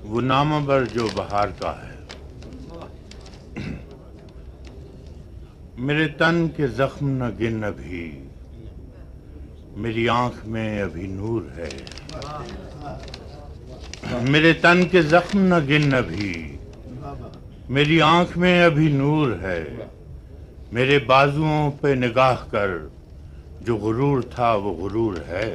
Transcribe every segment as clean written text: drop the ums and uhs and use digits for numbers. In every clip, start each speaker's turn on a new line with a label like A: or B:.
A: وہ نامہ بر جو بہار کا ہے، میرے تن کے زخم نہ گن ابھی، میری آنکھ میں ابھی نور ہے۔ میرے تن کے زخم نہ گن ابھی، میری آنکھ میں ابھی نور ہے۔ میرے بازوؤں پہ نگاہ کر، جو غرور تھا وہ غرور ہے۔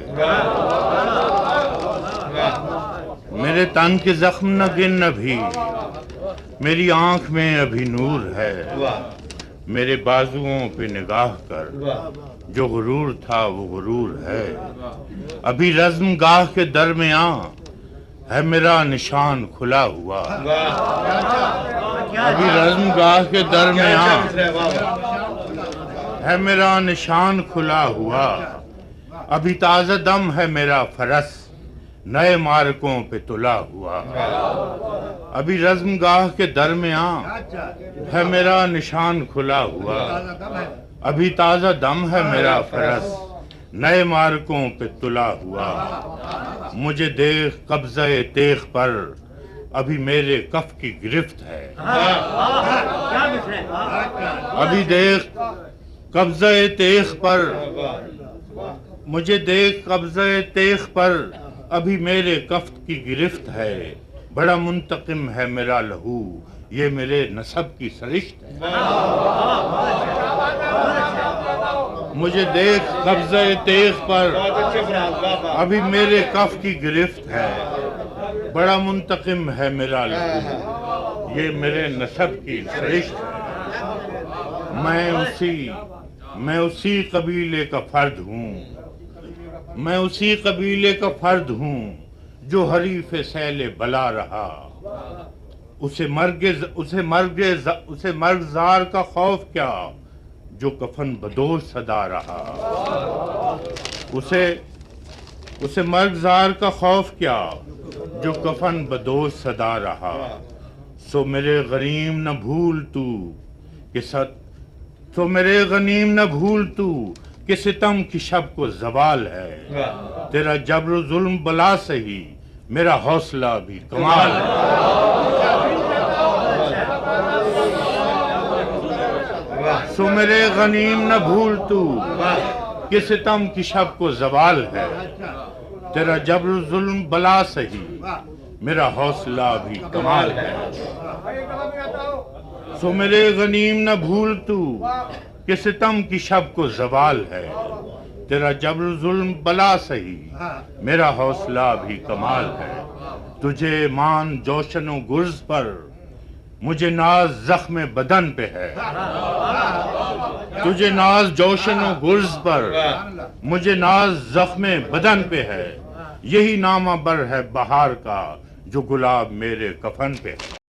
A: میرے تن کے زخم نہ گن ابھی، میری آنکھ میں ابھی نور ہے۔ میرے بازوؤں پہ نگاہ کر، جو غرور تھا وہ غرور ہے۔ ابھی رزم گاہ کے درمیان ہے میرا نشان کھلا ہوا۔ ابھی رزم گاہ کے درمیان ہے میرا نشان کھلا ہوا۔ ابھی تازہ دم ہے میرا فرس، نئے مارکوں پہ تلا ہوا۔ ابھی رزم گاہ کے درمیان ہے میرا نشان کھلا ہوا۔ ابھی تازہ دم ہے میرا فرس، نئے مارکوں پہ تلا ہوا۔ مجھے دیکھ قبضہ تیغ پر، ابھی میرے کف کی گرفت ہے۔ ابھی دیکھ قبضہ تیغ پر، مجھے دیکھ قبضہ تیغ پر، ابھی میرے کف کی گرفت ہے۔ بڑا منتقم ہے میرا لہو، یہ میرے نسب کی سرشت ہے۔ مجھے دیکھ قبضہ تیغ پر، ابھی میرے کف کی گرفت ہے۔ بڑا منتقم ہے میرا لہو، یہ میرے نسب کی سرشت ہے۔ میں اسی قبیلے کا فرد ہوں، میں اسی قبیلے کا فرد ہوں جو حریف سیل بلا رہا۔ اسے مرگ زار کا خوف کیا جو کفن بدوش صدا رہا۔ اسے مرگ زار کا خوف کیا جو کفن بدوش صدا رہا۔ سو میرے غنیم نہ بھول تو کہ ستم کی شب کو زوال ہے۔ تیرا جبر و ظلم بلا سہی، میرا حوصلہ بھی کمال ہے۔ سو میرے غنیم نہ بھول تو کہ ستم کی شب کو زوال ہے۔ تیرا جبر و ظلم بلا سہی، میرا حوصلہ بھی کمال ہے۔ سو میرے غنیم نہ بھول تو کہ ستم کی شب کو زوال ہے۔ تیرا جبر و ظلم بلا سہی، میرا حوصلہ بھی کمال ہے۔ تجھے مان جوشن و گرز پر، مجھے ناز زخم بدن پہ ہے۔ تجھے ناز جوشن و گرز پر، مجھے ناز زخم بدن پہ ہے۔ یہی نامہ بر ہے بہار کا جو گلاب میرے کفن پہ ہے۔